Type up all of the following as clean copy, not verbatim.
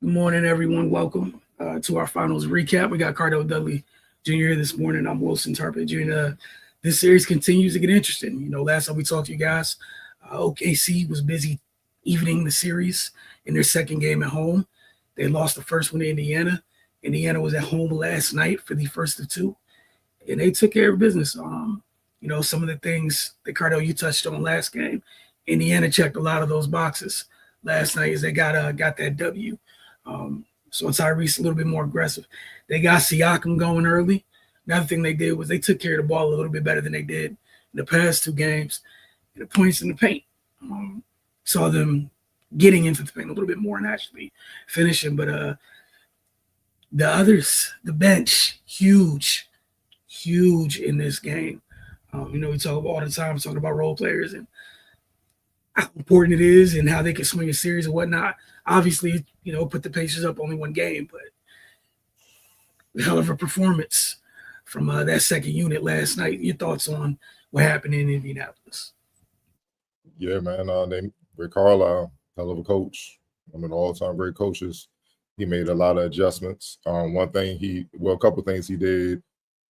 Good morning, everyone. Welcome to our finals recap. We got Cardell Dudley Jr. this morning. I'm Wilson Tarpet Jr. This series continues to get interesting. Last time we talked to you guys, OKC was busy evening the series in their second game at home. They lost the first one to Indiana. Indiana was at home last night for the first of two, and they took care of business. Some of the things that Cardell you touched on last game, Indiana checked a lot of those boxes last night as they got that W. So Tyrese a little bit more aggressive. They got Siakam going early. Another thing they did was they took care of the ball a little bit better than they did in the past two games. And the points in the paint. Saw them getting into the paint a little bit more and actually finishing. But the others, the bench, huge in this game. We talk all the time talking about role players and how important it is and how they can swing a series and whatnot. Obviously, put the Pacers up only one game, but hell of a performance from that second unit last night. Your thoughts on what happened in Indianapolis? Yeah, man. Rick Carlisle, hell of a coach. One of the all-time great coaches. He made a lot of adjustments. A couple things he did.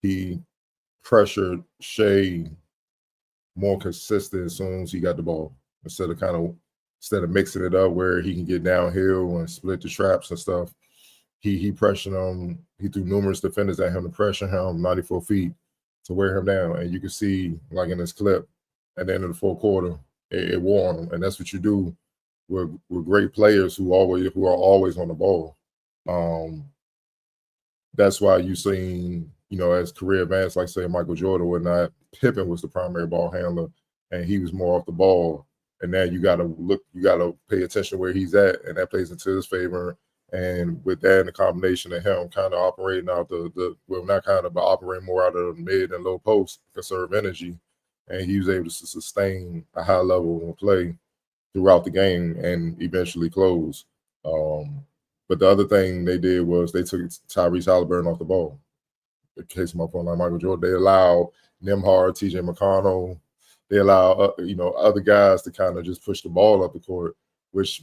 He pressured Shea more consistent as soon as he got the ball, instead of mixing it up where he can get downhill and split the traps and stuff. He pressured him. He threw numerous defenders at him to pressure him 94 feet to wear him down. And you can see, like in this clip, at the end of the fourth quarter, it wore on him. And that's what you do with great players who are always on the ball. That's why you seen, as career advanced, like say Michael Jordan or whatnot, Pippen was the primary ball handler and he was more off the ball. And now you gotta pay attention to where he's at, and that plays into his favor. And with that and the combination of him kind of operating out but operating more out of the mid and low post, conserve energy, and he was able to sustain a high level of play throughout the game and eventually close. But the other thing they did was they took Tyrese Halliburton off the ball. In case my point, like Michael Jordan, they allowed Nembhard, T.J. McConnell, they allow other guys to kind of just push the ball up the court, which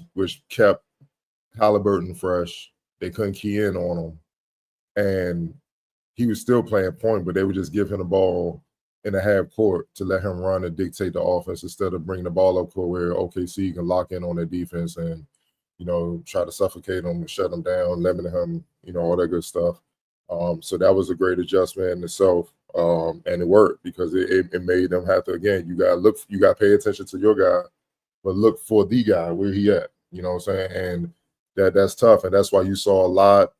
kept Halliburton fresh. They couldn't key in on him, and he was still playing point, but they would just give him the ball in the half court to let him run and dictate the offense instead of bringing the ball up court where OKC can lock in on their defense and try to suffocate them, shut them down, limiting him, all that good stuff. So that was a great adjustment in itself. And it worked because it made them have to, again, you got to pay attention to your guy, but look for the guy, where he at, you know what I'm saying? And that's tough. And that's why you saw a lot,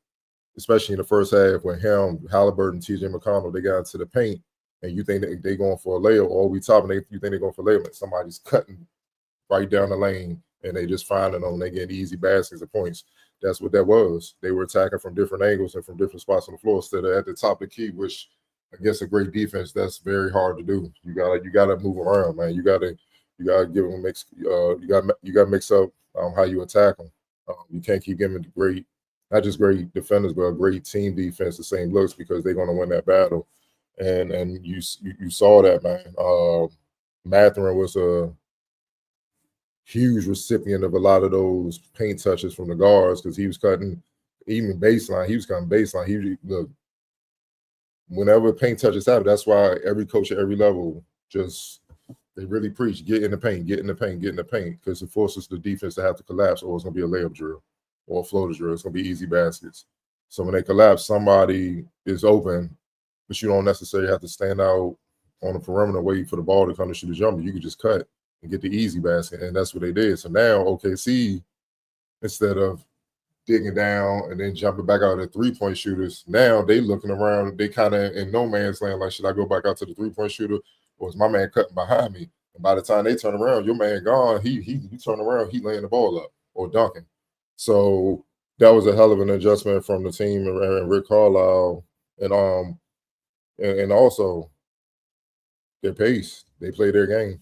especially in the first half, when Halliburton, TJ McConnell, they got into the paint and you think they going for a layup, or you think they're going for a layup, and somebody's cutting right down the lane and they just finding them, they get easy baskets and points. That's what that was. They were attacking from different angles and from different spots on the floor instead of at the top of the key, which against a great defense, that's very hard to do. You gotta move around, man. You gotta give them a mix. You gotta mix up how you attack them. You can't keep giving not just great defenders, but a great team defense the same looks, because they're gonna win that battle. And you saw that, man. Mathurin was a huge recipient of a lot of those paint touches from the guards because he was cutting even baseline. He was cutting baseline. Look, whenever paint touches out, that's why every coach at every level they really preach, get in the paint, because it forces the defense to have to collapse, or it's going to be a layup drill or a floater drill. It's going to be easy baskets. So when they collapse, somebody is open, but you don't necessarily have to stand out on the perimeter waiting for the ball to come to shoot a jumper. You can just cut and get the easy basket, and that's what they did. So now OKC, instead of digging down and then jumping back out at three-point shooters, now they looking around, they kind of in no man's land, like, should I go back out to the three-point shooter, or is my man cutting behind me? And by the time they turn around, your man gone, he turn around, he laying the ball up or dunking. So that was a hell of an adjustment from the team and Rick Carlisle, and also their pace. They play their game.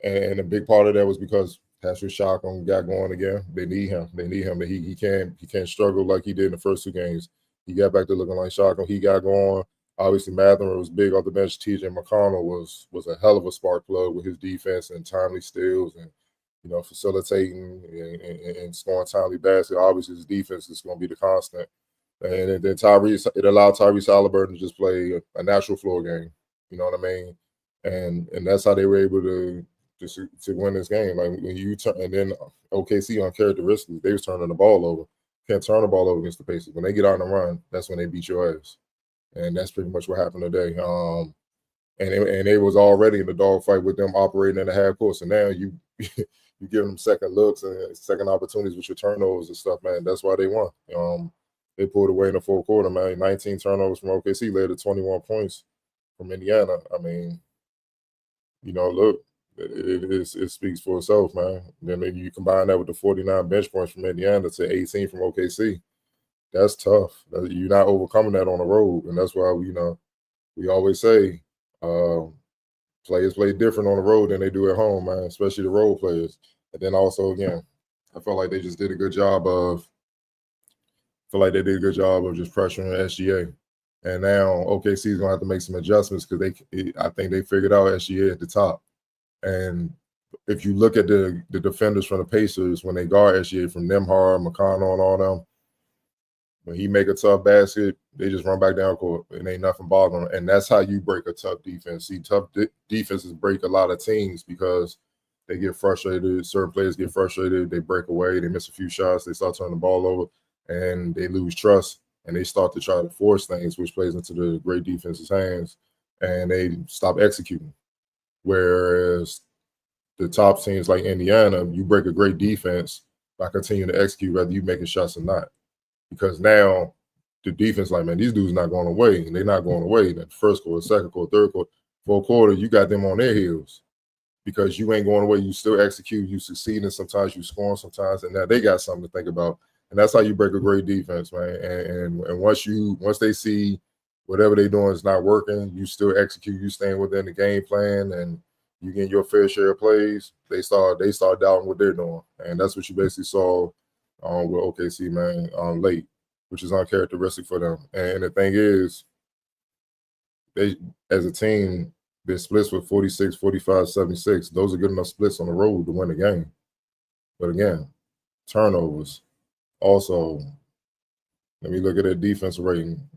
And a big part of that was because Patrick Siakam got going again. They need him. He can't struggle like he did in the first two games. He got back to looking like Siakam. He got going. Obviously, Mathurin was big off the bench. T.J. McConnell was a hell of a spark plug with his defense and timely steals, and facilitating and scoring timely baskets. Obviously, his defense is going to be the constant. And then it allowed Tyrese Halliburton to just play a natural floor game. You know what I mean? And that's how they were able to win this game. Like when you turn, and then OKC uncharacteristically, they was turning the ball over. Can't turn the ball over against the Pacers. When they get out and run, that's when they beat your ass. And that's pretty much what happened today. And it was already in the dogfight with them operating in the half court. So now you give them second looks and second opportunities with your turnovers and stuff, man. That's why they won. They pulled away in the fourth quarter, man. 19 turnovers from OKC led to 21 points from Indiana. I mean, look, it speaks for itself, man. Then you combine that with the 49 bench points from Indiana to 18 from OKC. That's tough. You're not overcoming that on the road, and that's why we always say players play different on the road than they do at home, man. Especially the role players. And then also, again, I felt like they just did a good job of. Just pressuring SGA. And now OKC is gonna have to make some adjustments because I think they figured out SGA at the top. And if you look at the defenders from the Pacers when they guard SGA, from Nembhard, McConnell, and all them, when he make a tough basket, they just run back down court and ain't nothing bothering them. And that's how you break a tough defense. See, tough defenses break a lot of teams because they get frustrated. Certain players get frustrated. They break away. They miss a few shots. They start turning the ball over, and they lose trust. And they start to try to force things, which plays into the great defense's hands, and they stop executing. Whereas the top teams like Indiana, you break a great defense by continuing to execute, whether you making shots or not. Because now the defense, like, man, these dudes not going away, and they're not going away. In the first quarter, second quarter, third quarter, fourth quarter, you got them on their heels because you ain't going away. You still execute, you succeed, and sometimes you score, sometimes, and now they got something to think about. And that's how you break a great defense, man. And once they see whatever they're doing is not working, you still execute, you staying within the game plan, and you get your fair share of plays. They start doubting what they're doing, and that's what you basically saw with OKC, man, late, which is uncharacteristic for them. And the thing is, they as a team, their splits with 46, 45, 76. Those are good enough splits on the road to win the game. But again, turnovers. Also, let me look at their defensive rating.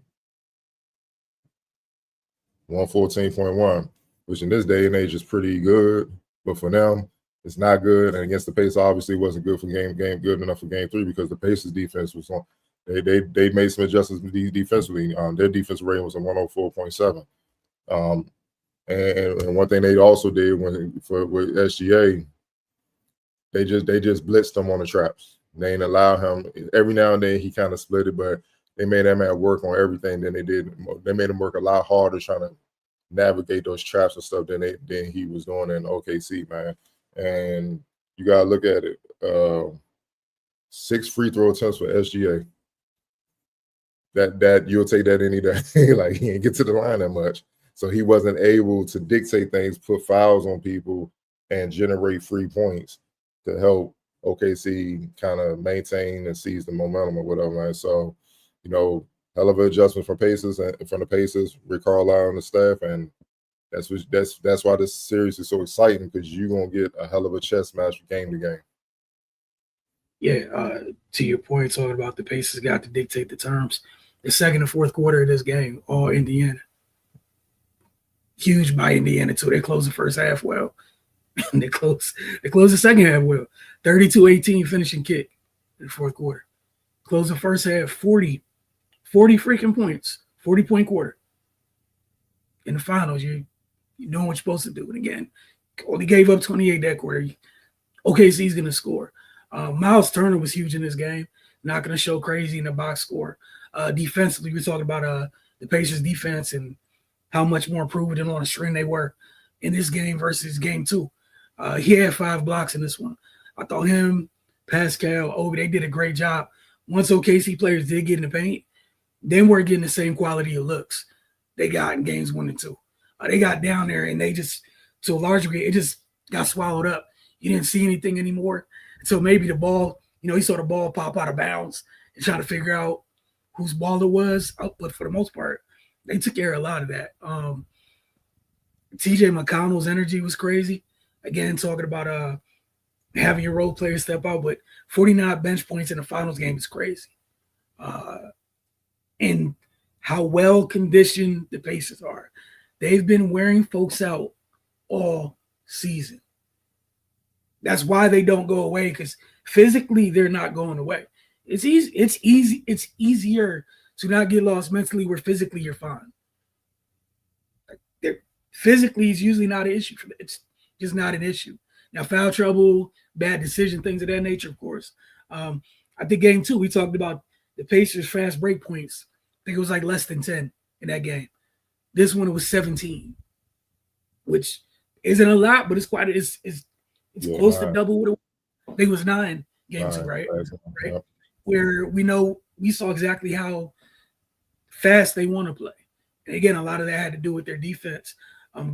114.1, which in this day and age is pretty good. But for them, it's not good. And against the Pacers, obviously it wasn't good for game good enough for game 3 because the Pacers defense was on. They made some adjustments defensively. Their defensive rating was a 104.7. And one thing they also did with SGA, they just blitzed them on the traps. They didn't allow him. Every now and then he kind of split it, but they made that man work on everything. Then they made him work a lot harder trying to navigate those traps and stuff than he was doing in OKC, man. And you gotta look at it. 6 free throw attempts for SGA. That you'll take that any day. Like, he didn't get to the line that much, so he wasn't able to dictate things, put fouls on people, and generate free points to help OKC kind of maintain and seize the momentum or whatever, man. So, hell of an adjustment from the Pacers, Rick Carlisle and the staff, and that's why this series is so exciting, because you're gonna get a hell of a chess match game to game. Yeah, to your point, talking about the Pacers got to dictate the terms. The second and fourth quarter of this game, all Indiana. Huge by Indiana too. They closed the first half well. They closed the second half well. 32-18 finishing kick in the fourth quarter. Closed the first half 40 freaking points, 40-point quarter. In the finals, you're doing what you're supposed to do. And again, only gave up 28 that quarter. OKC's going to score. Miles Turner was huge in this game. Not going to show crazy in the box score. Defensively, we're talking about the Pacers' defense and how much more improved and on a string they were in this game versus game 2. He had 5 blocks in this one. I thought him, Pascal, Obi, they did a great job. Once OKC players did get in the paint, they weren't getting the same quality of looks they got in games 1 and 2. They got down there and they just, to a large degree, it just got swallowed up. You didn't see anything anymore. So maybe the ball, you saw the ball pop out of bounds and trying to figure out whose ball it was. But for the most part, they took care of a lot of that. TJ McConnell's energy was crazy. Again, talking about having your role players step out, but 49 bench points in a finals game is crazy. And how well conditioned the Pacers are. They've been wearing folks out all season. That's why they don't go away, because physically they're not going away. It's easy. It's easier to not get lost mentally where physically you're fine. Physically is usually not an issue for them. It's just not an issue. Now, foul trouble, bad decision, things of that nature, of course. I think game 2, we talked about the Pacers' fast break points. I think it was like less than 10 in that game. This one, it was 17, which isn't a lot, but it's quite. It's close to double what it was. I think it was 9 game 2, right? Yeah. Where we saw exactly how fast they want to play. And again, a lot of that had to do with their defense.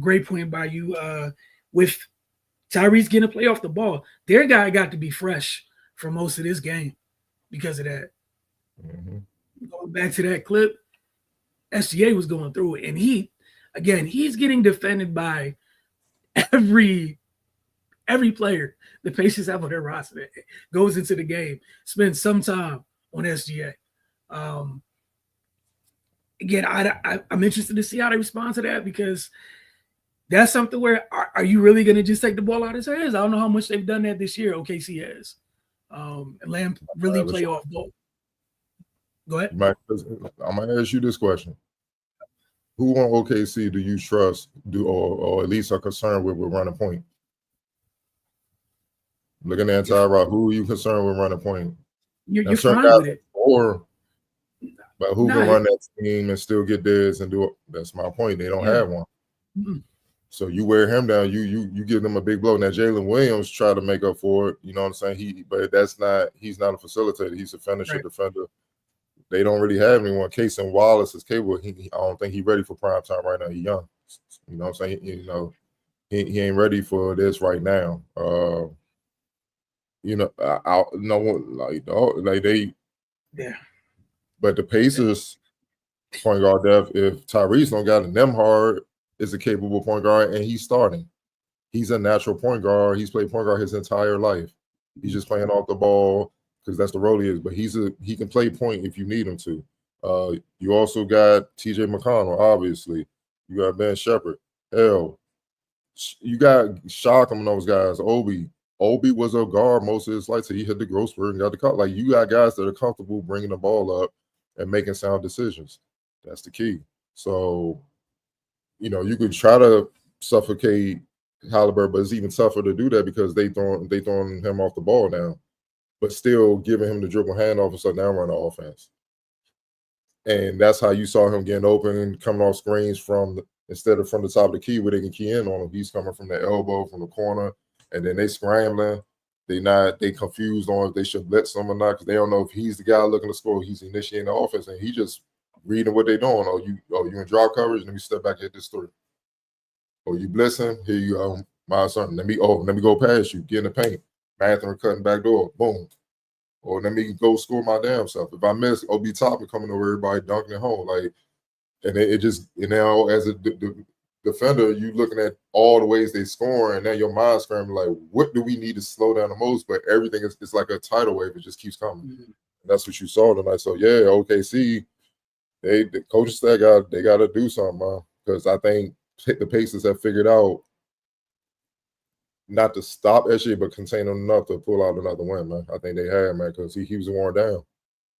Great point by you. With Tyrese getting to play off the ball, their guy got to be fresh for most of this game because of that. Mm-hmm. Going back to that clip, SGA was going through it. And he's getting defended by every player the Pacers have on their roster that goes into the game, spends some time on SGA. Again, I'm interested to see how they respond to that, because that's something where are you really going to just take the ball out of his hands? I don't know how much they've done that this year. OKC has. And Lamb really play off ball. Go ahead. I'm going to ask you this question. Who on OKC do you trust or at least are concerned with running point? Looking at Tyrod, who are you concerned with running point? You're fine with it. But who can run that team and still get theirs and do it? That's my point. They don't have one. Mm-hmm. So you wear him down, you give them a big blow. Now Jalen Williams tried to make up for it. You know what I'm saying? He's not a facilitator. He's a finisher, defender. They don't really have anyone. Cason Wallace is capable. I don't think he's ready for prime time right now. He's young. You know what I'm saying? He ain't ready for this right now. But the Pacers point guard depth, if Tyrese don't got it, Nembhard is a capable point guard, and he's starting. He's a natural point guard. He's played point guard his entire life. He's just playing off the ball because that's the role he is. But he can play point if you need him to. You also got TJ McConnell, obviously. You got Ben Shepherd. Hell, you got Shockham and those guys. Obi was a guard most of his life, so he hit the growth spurt and got the cut. Like, you got guys that are comfortable bringing the ball up and making sound decisions. That's the key. So, you could try to suffocate Halliburton, but it's even tougher to do that because they throwing him off the ball now, but still giving him the dribble handoff and stuff. Now run the offense, and that's how you saw him getting open, coming off screens instead of from the top of the key where they can key in on him. He's coming from the elbow, from the corner, and then they scrambling. They confused on if they should blitz him or not because they don't know if he's the guy looking to score. He's initiating the offense, and he just reading what they're doing. You in drop coverage? Let me step back and hit this three. You blitzing? Here you go, my son. Let me go past you. Get in the paint. Mathurin cutting back door. Boom. Or let me go score my damn self. If I miss, Obi Toppin coming over everybody dunking it home. And it just now as a defender, you looking at all the ways they score, and now your mind scrambling like, what do we need to slow down the most? But everything is like a tidal wave. It just keeps coming. Mm-hmm. And that's what you saw tonight. So yeah, OKC, the coaches they got to do something, man. Because I think the Pacers have figured out not to stop SGA, but contain him enough to pull out another win, man. I think they have, man, because he was worn down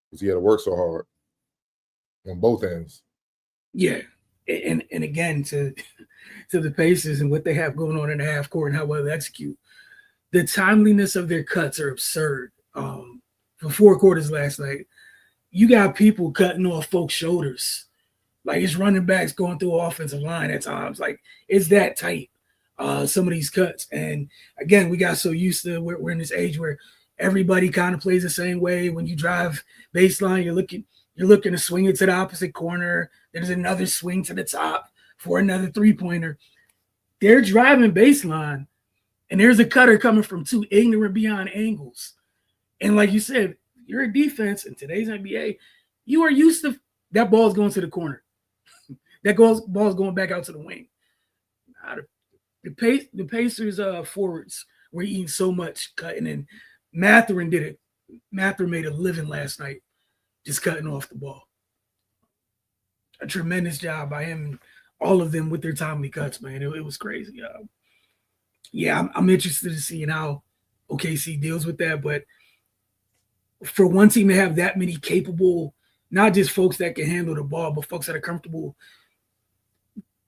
because he had to work so hard on both ends. Yeah, and again to the Pacers and what they have going on in the half court and how well they execute, the timeliness of their cuts are absurd. For 4 quarters last night, you got people cutting off folks' shoulders. Like, it's running backs going through offensive line at times. Like, it's that tight, some of these cuts. And, again, we got so used to we're in this age where everybody kind of plays the same way. When you drive baseline, you're looking to swing it to the opposite corner. There's another swing to the top for another three-pointer. They're driving baseline, and there's a cutter coming from 2 ignorant beyond angles. And like you said, you're a defense in today's NBA. You are used to that ball's going to the corner. That ball's going back out to the wing. The Pacers forwards we're eating so much cutting. And Matherin did it. Matherin made a living last night just cutting off the ball. A tremendous job by him and all of them with their timely cuts, man. It was crazy. Yeah, I'm interested in seeing how OKC deals with that. But for one team to have that many capable, not just folks that can handle the ball, but folks that are comfortable,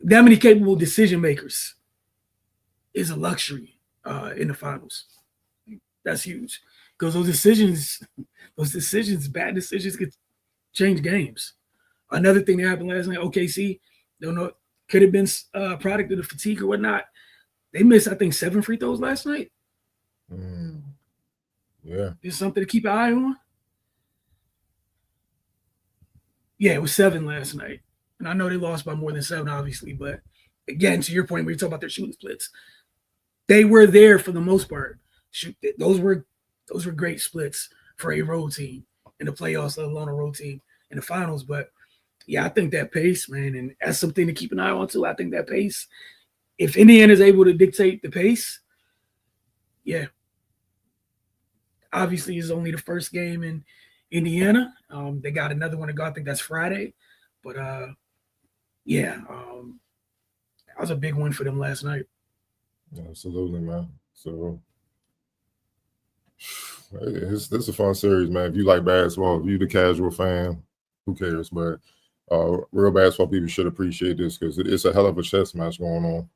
that many capable decision makers is a luxury in the finals. That's huge because those decisions, bad decisions could change games. Another thing that happened last night, OKC, don't know, could have been a product of the fatigue or whatnot. They missed, I think, 7 free throws last night. Yeah. There's something to keep an eye on. Yeah, it was 7 last night. And I know they lost by more than 7, obviously. But again, to your point, when you talk about their shooting splits, they were there for the most part. Those were great splits for a road team in the playoffs, let alone a road team in the finals. But yeah, I think that pace, man, and that's something to keep an eye on too. I think that pace, if Indiana is able to dictate the pace, yeah. Obviously, it's only the first game in Indiana. They got another one to go. I think that's Friday. But yeah, that was a big win for them last night. Absolutely, man. So this is a fun series, man. If you like basketball, if you're the casual fan, who cares? But real basketball people should appreciate this because it's a hell of a chess match going on.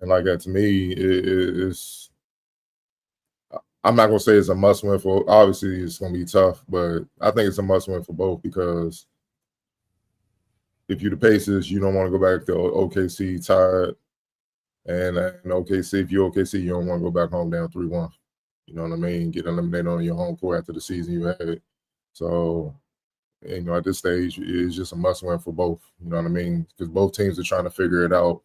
And like that, to me, it's I'm not going to say it's a must-win for – obviously, it's going to be tough, but I think it's a must-win for both because if you're the Pacers, you don't want to go back to OKC tired. And OKC, if you're OKC, you don't want to go back home down 3-1. You know what I mean? Get eliminated on your home court after the season you had. So, you know, at this stage, it's just a must-win for both. You know what I mean? Because both teams are trying to figure it out.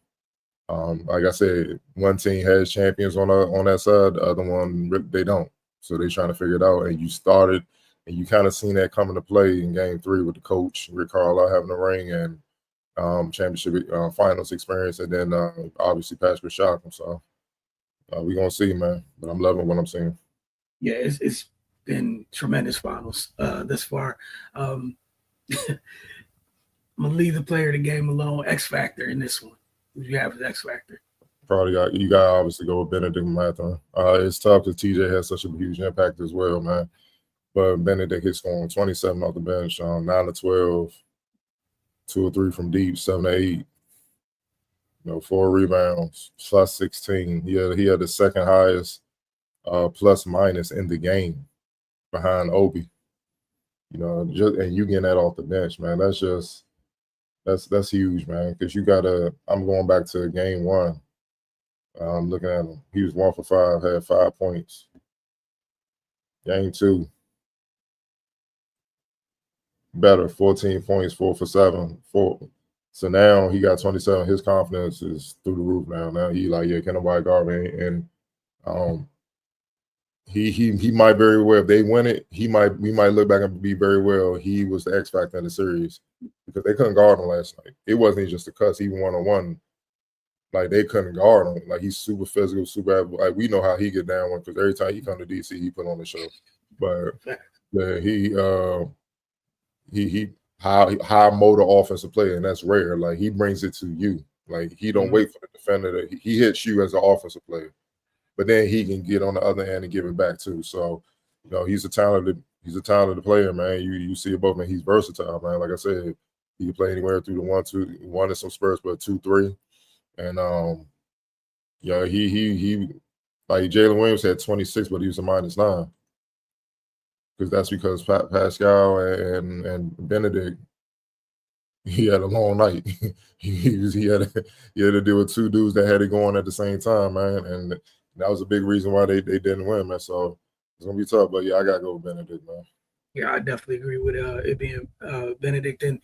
Like I said, one team has champions on that side, the other one, they don't. So they're trying to figure it out. And you started, and you kind of seen that come into play in Game 3 with the coach, Rick Carlisle, having a ring and championship finals experience, and then obviously Patrick Siakam. So we're going to see, man. But I'm loving what I'm seeing. Yeah, it's been tremendous finals thus far. I'm going to leave the player of the game alone, X Factor in this one. Who do you have as X Factor? Probably you got to obviously go with Benedict Mathurin. It's tough because TJ has such a huge impact as well, man. But Benedict is scoring 27 off the bench, 9 to 12, 2 or 3 from deep, 7 to 8. You know, 4 rebounds, plus 16. He had the second highest plus minus in the game behind Obi. You know, and you getting that off the bench, man. That's huge, man. Because you gotta. I'm going back to Game 1. I'm looking at him. He was 1 for 5, had 5 points. Game 2, better, 14 points, 4 for 7. So now he got 27. His confidence is through the roof now. Now he like, yeah, can nobody guard me? And he might very well, if they win it, we might look back and be very well. He was the X factor in the series because they couldn't guard him last night. It wasn't just a cuss, even 1-on-1. Like they couldn't guard him. Like he's super physical, super. Like we know how he get down because every time he come to DC, he put on the show. But yeah, he high motor offensive player, and that's rare. Like he brings it to you. Like he don't wait for the defender to he hits you as an offensive player, but then he can get on the other end and give it back too. So, you know, he's a talented player, man. You see it both, man. He's versatile, man. Like I said, he can play anywhere through the 1-2, in some spurts, but 2-3, and yeah, he like Jalen Williams had 26, but he was a -9. That's because Pascal and Benedict, he had a long night. he had to deal with 2 dudes that had it going at the same time, man, and that was a big reason why they didn't win, man. So it's gonna be tough, but yeah, I gotta go with Benedict, man. Yeah, I definitely agree with it being Benedict and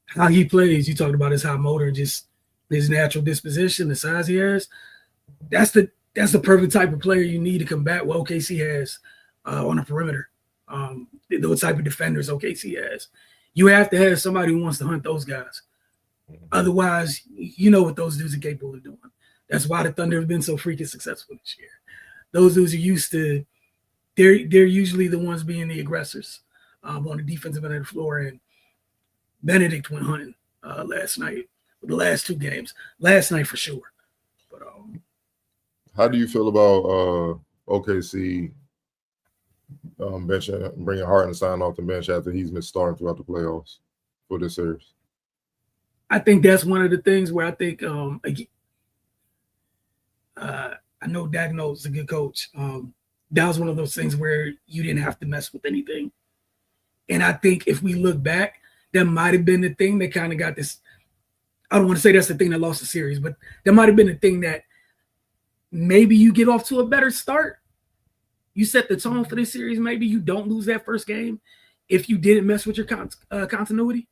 how he plays. You talked about his high motor, just his natural disposition, the size he has. That's the perfect type of player you need to combat what OKC has on the perimeter. The type of defenders OKC has. You have to have somebody who wants to hunt those guys. Otherwise, you know what those dudes are capable of doing. That's why the Thunder have been so freaking successful this year. those dudes are used to. They're usually the ones being the aggressors on the defensive end of the floor. And Benedict went hunting last night. The last 2 games. Last night for sure. But how do you feel about OKC benching, bringing Hartenstein off the bench after he's been starting throughout the playoffs for this series? I think that's one of the things where I think I know Daigneault's a good coach. That was one of those things where you didn't have to mess with anything. And I think if we look back, that might have been the thing that kind of got this. I don't want to say that's the thing that lost the series, but that might have been the thing that maybe you get off to a better start. You set the tone for this series. Maybe you don't lose that first game if you didn't mess with your continuity.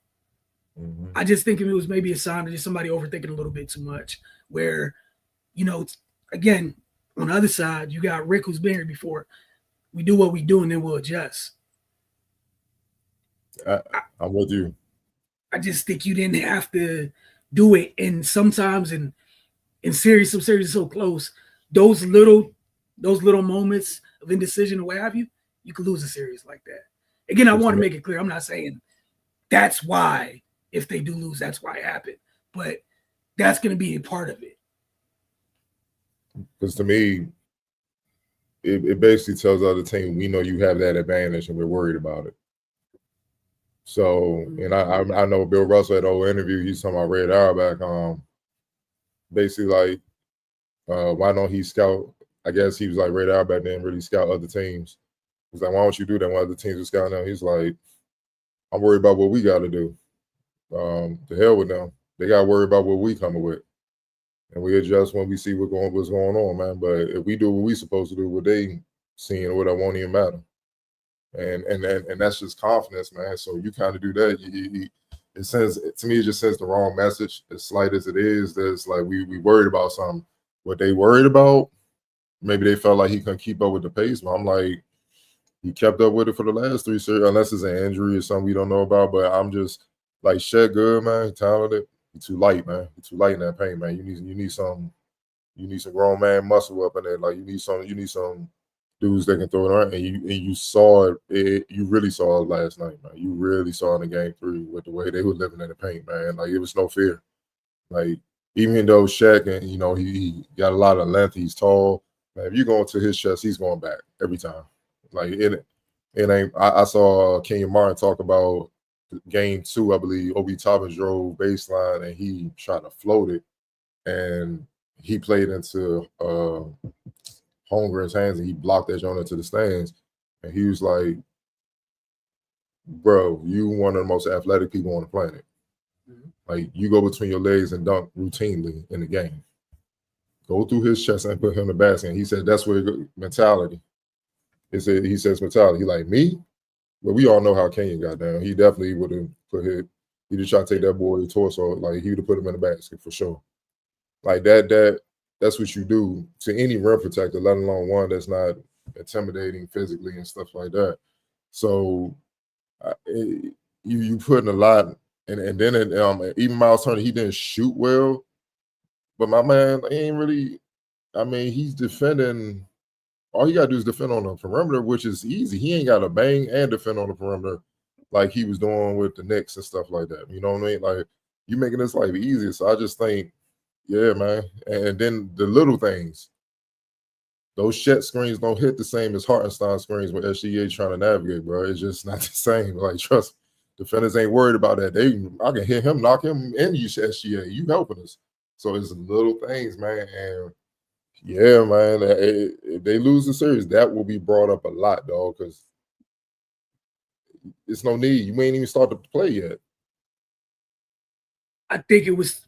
Mm-hmm. I just think it was maybe a sign of just somebody overthinking a little bit too much. Where, again, on the other side, you got Rick, who's been here before. We do what we do, and then we'll adjust. I'm with you. I just think you didn't have to do it. And sometimes in series, some series are so close, those little moments of indecision or what have you, you could lose a series like that. Again, I want to make it clear. I'm not saying that's why, if they do lose, that's why it happened. But that's going to be a part of it. Because to me, it basically tells the other team, we know you have that advantage and we're worried about it. So, and I know Bill Russell at the old interview, he's talking about Red Auerbach, basically like, why don't he scout? I guess he was like, Red Auerbach didn't really scout other teams. He's like, why don't you do that when other teams are scouting them? He's like, I'm worried about what we got to do. To hell with them. They got to worry about what we coming with. And we adjust when we see what's going on, man. But if we do what we supposed to do, what they seeing or what it won't even matter. And that's just confidence, man. So you kind of do that. It sends, to me, it just sends the wrong message. As slight as it is, that it's like we worried about something. What they worried about, maybe they felt like he couldn't keep up with the pace. But I'm like, he kept up with it for the last 3 series, unless it's an injury or something we don't know about. But I'm just like, Shed good, man, talented. He's too light, man. He's too light in that paint, man. You need some grown man muscle up in there. Like you need some dudes that can throw it around. And you saw it. You really saw it last night, man. You really saw it in Game 3 with the way they were living in the paint, man. Like it was no fear. Like even though Shaq and he got a lot of length, he's tall. Man, if you go into his chest, he's going back every time. Like it ain't. I saw Kenyon Martin talk about Game 2, I believe. Obi Toppin drove baseline and he tried to float it, and he played into Holmgren's hands and he blocked that joint into the stands. And he was like, "Bro, you one of the most athletic people on the planet. Like you go between your legs and dunk routinely in the game. Go through his chest and put him in the basket." And he said that's where mentality. He says mentality. He like me. But we all know how Kenyon got down. He definitely would have he'd have tried to take that boy torso, like he would have put him in the basket for sure. Like that's what you do to any rim protector, let alone one that's not intimidating physically and stuff like that. So you put in a lot, and then even Miles Turner, he didn't shoot well, but my man ain't really. I mean, he's defending. All you got to do is defend on the perimeter, which is easy. He ain't got to bang and defend on the perimeter like he was doing with the Knicks and stuff like that. You know what I mean? Like, you making this life easier. So I just think, yeah, man. And then the little things. Those Chet screens don't hit the same as Hartenstein screens when SGA trying to navigate, bro. It's just not the same. Like, trust me, defenders ain't worried about that. I can hit him, knock him, and you SGA. You helping us. So it's little things, man. And yeah, man, if they lose the series, that will be brought up a lot, dog, because it's no need. You ain't even started to play yet. I think it was,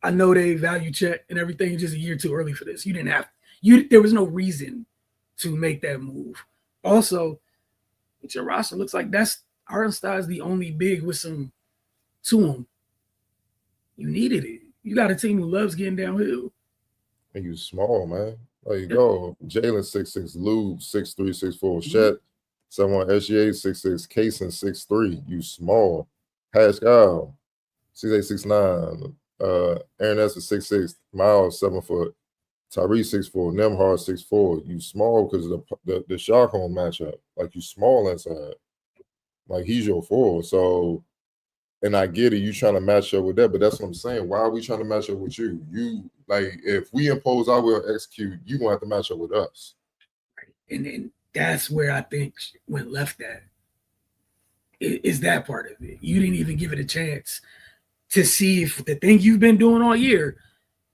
I know they value Chet and everything, just a year too early for this. You didn't have, there was no reason to make that move. Also, with your roster, looks like Hartenstein's the only big with some to him. You needed it. You got a team who loves getting downhill. And you small, man. There you go. Jalen 6'6", Lou 6'3", 6'4", Chet 7'1", SGA 6'6", Kaysen 6'3". You small. Pascal 6'8", 6'9". Aaron Ness is 6'6", Miles 7 foot. Tyrese 6'4", Nembhard 6'4". You small because of the Stockholm matchup. Like you small inside. Like he's your 4. So, and I get it, you trying to match up with that, but that's what I'm saying. Why are we trying to match up with you? You like if we impose our will and execute, you gonna have to match up with us. And then that's where I think went left at. Is that part of it? You didn't even give it a chance to see if the thing you've been doing all year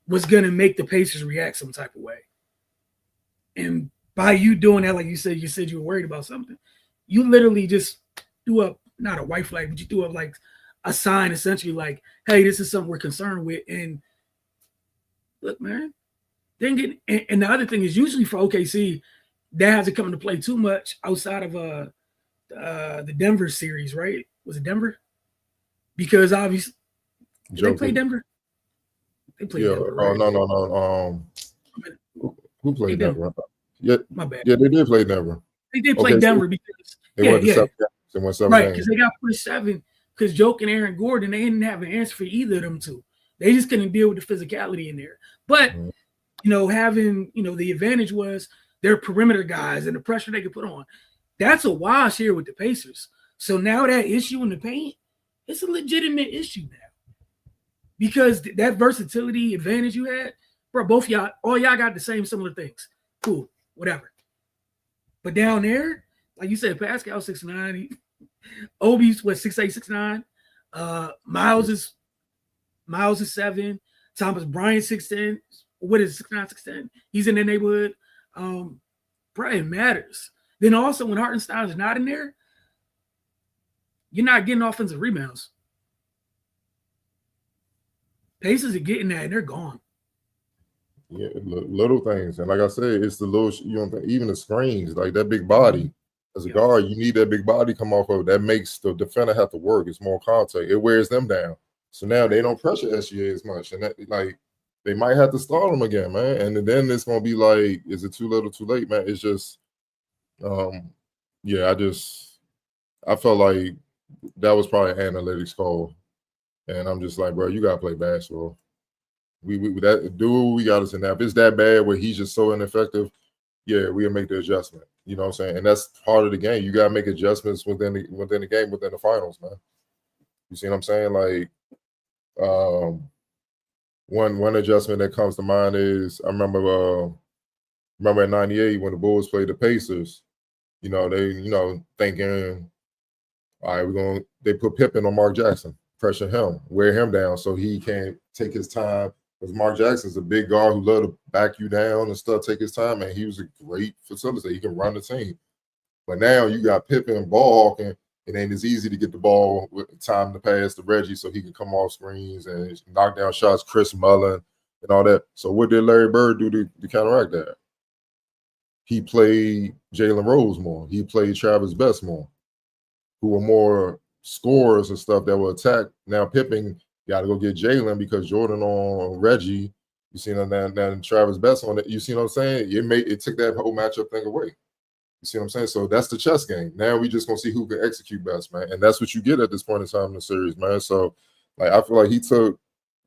was going to make the Pacers react some type of way. And by you doing that, like you said you were worried about something. You literally just threw up, not a white flag, but you threw up like a sign essentially like, hey, this is something we're concerned with. And look, man, and the other thing is usually for OKC, that hasn't come into play too much outside of the Denver series, right? Was it Denver? Because obviously, did they play Denver? They played Denver, right? No. Who played Denver? Yeah, my bad. Yeah, they did play Denver. They did play Denver because they went 7 games. Right, because they got pushed 7 because Joke and Aaron Gordon, they didn't have an answer for either of them two. They just couldn't deal with the physicality in there. But having the advantage was their perimeter guys and the pressure they could put on. That's a wash here with the Pacers. So now that issue in the paint, it's a legitimate issue now. Because that versatility advantage you had, bro, both y'all, all y'all got the same similar things. Cool, whatever. But down there, like you said, Pascal 6'9", Obi's 6'8", 6'9". Miles is 7. Thomas Bryant 6'10". What is 6'9", 6'10"? He's in the neighborhood. Bro, it matters. Then also when Hartenstein's not in there, you're not getting offensive rebounds. Pacers are getting that, and they're gone. Yeah, little things. And like I said, it's the little, even the screens, like that big body. As a guard, you need that big body come off of. That makes the defender have to work. It's more contact. It wears them down. So now they don't pressure SGA as much. And that, like, they might have to start them again, man. And then it's going to be like, is it too little, too late, man? It's just, I felt like that was probably an analytics call. And I'm just like, bro, you gotta play basketball. We that do what we got us in now. If it's that bad where he's just so ineffective, yeah, we'll make the adjustment. You know what I'm saying? And that's part of the game. You gotta make adjustments within the game, within the finals, man. You see what I'm saying? Like, one adjustment that comes to mind is I remember at '98 when the Bulls played the Pacers. They thinking, all right, they put Pippen on Mark Jackson. Pressure him, wear him down so he can't take his time. Because Mark Jackson's a big guard who love to back you down and stuff, take his time, and he was a great facilitator. He can run the team. But now you got Pippen ball hawking. It ain't as easy to get the ball with time to pass to Reggie so he can come off screens and knock down shots, Chris Mullin and all that. So what did Larry Bird do to counteract that? He played Jalen Rose more. He played Travis Best more, who were more scorers and stuff that will attack. Now Pippen got to go get Jalen because Jordan on Reggie. You see that Travis Best on it. You see what I'm saying? It took that whole matchup thing away. You see what I'm saying? So that's the chess game. Now we just gonna see who can execute best, man. And that's what you get at this point in time in the series, man. So like I feel like he took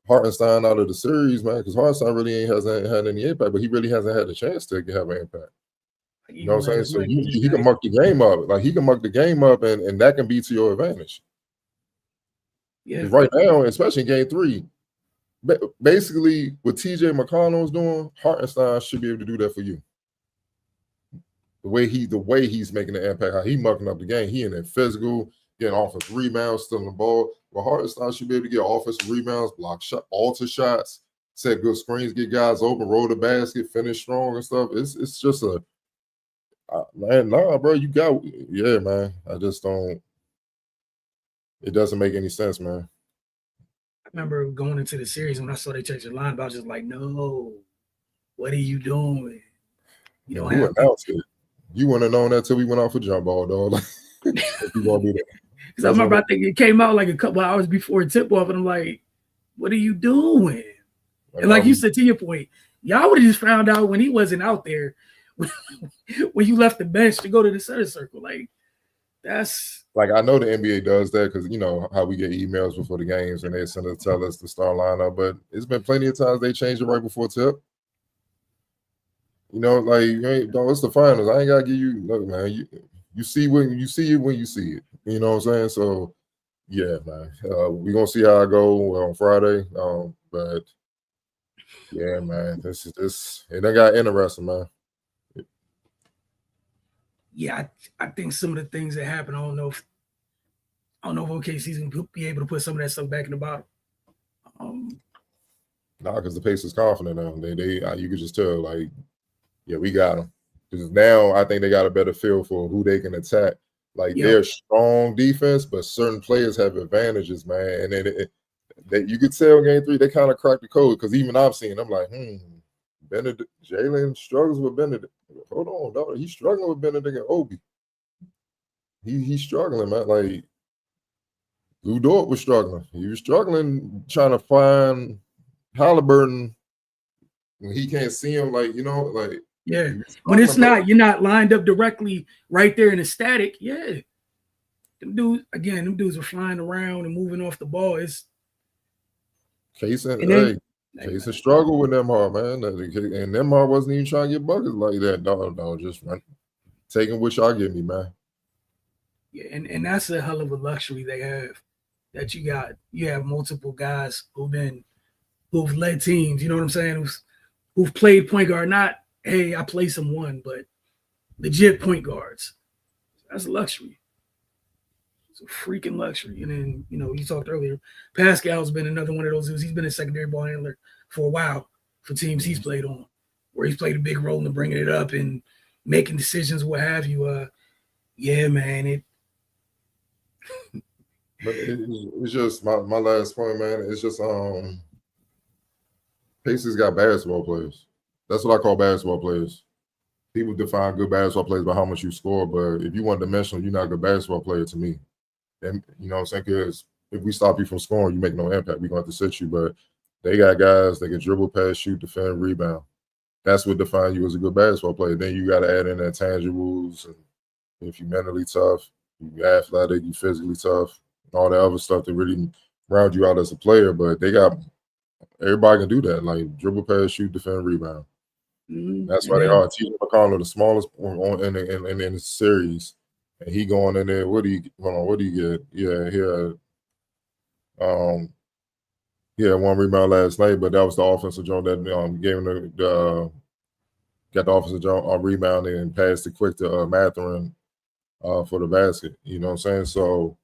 Hartenstein out of the series, man, because Hartenstein really hasn't had any impact, but he really hasn't had a chance to have an impact. You know what I'm saying? So he can muck the game up. Like he can muck the game up and that can be to your advantage. Yeah. Right now, especially in game 3, basically what TJ McConnell's doing, Hartenstein should be able to do that for you. The way he's making the impact, how he mucking up the game, he in there physical, getting offensive rebounds, stealing the ball. Well, Hartenstein should be able to get offensive rebounds, block shot, alter shots, set good screens, get guys open, roll the basket, finish strong and stuff. It's just a bro, you got man. I just don't. It doesn't make any sense, man. I remember going into the series when I saw they changed the line, but I was just like, no, what are you doing? You don't have announced it. You wouldn't have known that till we went off a jump ball, dog. You gonna do that? Because I remember I think it came out like a couple hours before tip off, and I'm like, what are you doing? And like you said, to your point, y'all would have just found out when he wasn't out there. When you left the bench to go to the center circle, like that's like I know the NBA does that because you know how we get emails before the games and they send us tell us the star lineup, but it's been plenty of times they change it right before tip. You know, like it's the finals. I ain't gotta give you look, man. You see when you see it. You know what I'm saying? So yeah, man. We're gonna see how I go on Friday. But yeah, man, this it done got interesting, man. Yeah, I think some of the things that happen, I don't know if OKC's gonna be able to put some of that stuff back in the bottle. Nah, because the Pacers confident now. You could just tell, like, yeah, we got them. Because now I think they got a better feel for who they can attack. Like they're strong defense, but certain players have advantages, man. And then that you could tell game 3 they kind of cracked the code. Because even I've seen, I'm like, Benedict Jalen struggles with Benedict. Hold on, dog. He's struggling with Benedict and Obi. He's struggling, man. Like Lou Dort was struggling. He was struggling trying to find Halliburton when he can't see him. Like, you know, like yeah. When it's not, you're not lined up directly right there in the static. Yeah. Them dudes were flying around and moving off the ball. It's Casey struggled with Nembhard, man. And Nembhard wasn't even trying to get buckets like that. No, just run. Taking what y'all give me, man. Yeah, and that's a hell of a luxury they have. That you have multiple guys who've led teams, you know what I'm saying? Who've played point guard, not, hey, I play someone, but legit point guards. That's a luxury. It's a freaking luxury. And then, you talked earlier, Pascal's been another one of those dudes. He's been a secondary ball handler for a while for teams he's played on, where he's played a big role in bringing it up and making decisions, what have you. Yeah, man. But it's just my last point, man. It's just Pacers got basketball players. That's what I call basketball players. People define good basketball players by how much you score, but if you want dimensional, you're not a good basketball player to me. And you know what I'm saying? Because if we stop you from scoring, you make no impact. We're going to have to sit you. But they got guys that can dribble, pass, shoot, defend, rebound. That's what defines you as a good basketball player. Then you got to add in the intangibles. And if you're mentally tough, you're athletic, you're physically tough, all the other stuff that really round you out as a player. But everybody can do that, like dribble, pass, shoot, defend, rebound. That's why they are. TJ McConnell, the smallest in the series, and he going in there. What do you get? Yeah, he had one rebound last night, but that was the offensive joint that gave him got the offensive joint rebound and passed it quick to Mathurin for the basket. You know what I'm saying? So,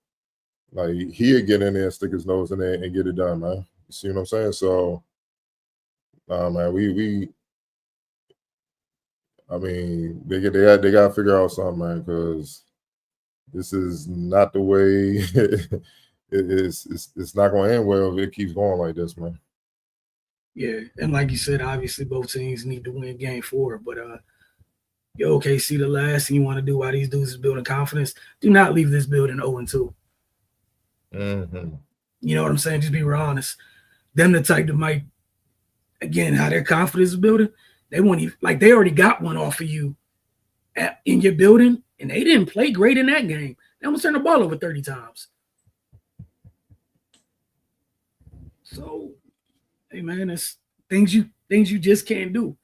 like, he'd get in there and stick his nose in there and get it done, man. You see what I'm saying? So, man, I mean, they got to figure out something, man, because this is not the way. It's not going to end well if it keeps going like this, man. Yeah, and like you said, obviously both teams need to win Game 4, but OKC, the last thing you want to do while these dudes is building confidence, do not leave this building 0-2. Mm-hmm. You know what I'm saying? Just be real honest. Them the type that might, again, how their confidence is building. They won't even, like, they already got one off of you in your building, and they didn't play great in that game. They almost turned the ball over 30 times. So, hey man, it's things you just can't do.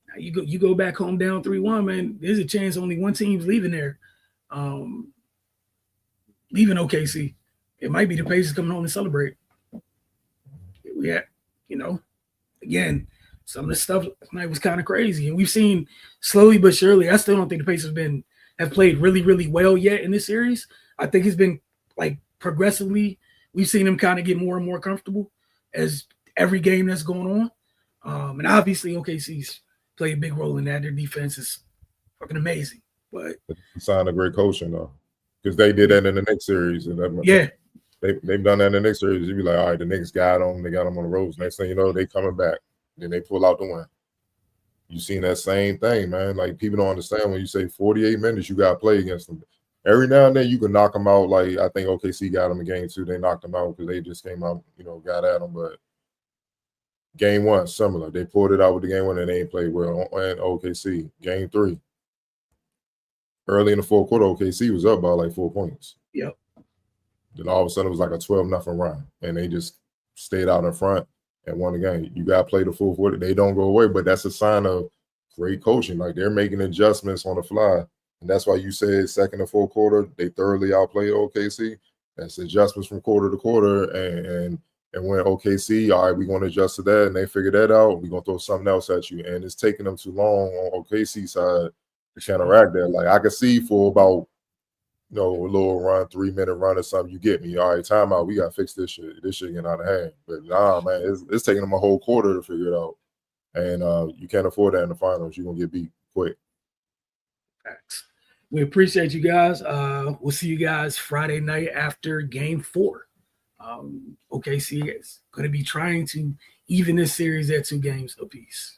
Now you go back home down 3-1, man. There's a chance only one team's leaving there, leaving OKC. It might be the Pacers coming home to celebrate. Yeah, again, some of the stuff tonight was kind of crazy, and we've seen slowly but surely. I still don't think the Pacers have played really, really well yet in this series. I think it's been like progressively. We've seen them kind of get more and more comfortable as every game that's going on, and obviously OKC's played a big role in that. Their defense is fucking amazing, but signed a great coaching though, because they did that in the next series, and they've done that in the next series. You'd be like, all right, the Knicks got them. They got them on the ropes. Next thing you know, they coming back. Then they pull out the win. You seen that same thing, man. Like, people don't understand when you say 48 minutes, you got to play against them. Every now and then you can knock them out. Like, I think OKC got them in Game 2. They knocked them out because they just came out, got at them. But Game 1, similar. They pulled it out with the Game 1 and they ain't played well. And OKC, Game 3. Early in the fourth quarter, OKC was up by like 4 points. Yep. Then all of a sudden it was like a 12-0 run, and they just stayed out in front and won the game. You got to play the full 40. They don't go away, but that's a sign of great coaching. Like they're making adjustments on the fly. And that's why you said second and fourth quarter, they thoroughly outplayed OKC. That's adjustments from quarter to quarter. And when OKC, all right, we're going to adjust to that, and they figure that out, we're going to throw something else at you. And it's taking them too long on OKC side to counteract that. Like I could see for about, a little run, 3-minute run or something, you get me. All right, timeout. We got to fix this shit. This shit getting out of hand. But nah, man, it's taking them a whole quarter to figure it out. And you can't afford that in the finals. You're going to get beat quick. Facts. We appreciate you guys. We'll see you guys Friday night after Game 4. OKC is going to be trying to even this series at 2 games apiece.